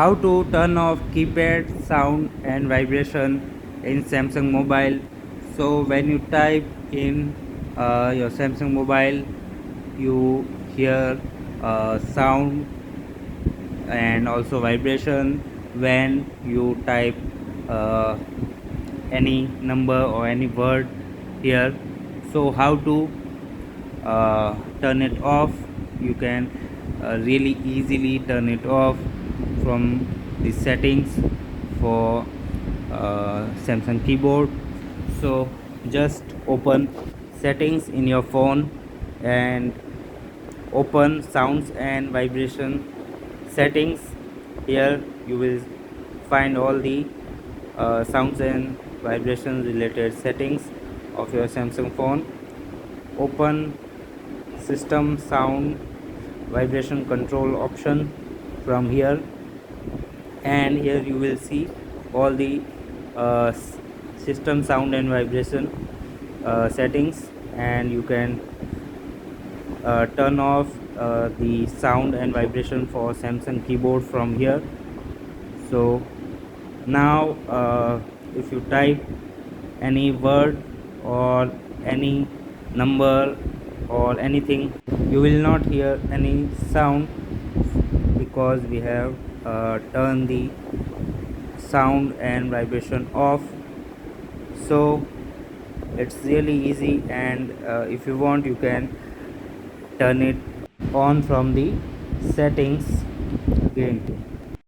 How to turn off keypad sound and vibration in Samsung mobile. So when you type in your Samsung mobile, you hear sound and also vibration when you type uh, any number or any word here. So how to turn it off? You can really easily turn it off from the settings for Samsung keyboard. So just open settings in your phone and open sounds and vibration settings. Here you will find all the sounds and vibration related settings of your Samsung phone. Open system sound vibration control option from here, and here you will see all the system sound and vibration settings, and you can turn off the sound and vibration for Samsung keyboard from here. So now if you type any word or any number or anything, you will not hear any sound because we have turned the sound and vibration off. So it's really easy, and if you want, you can turn it on from the settings again.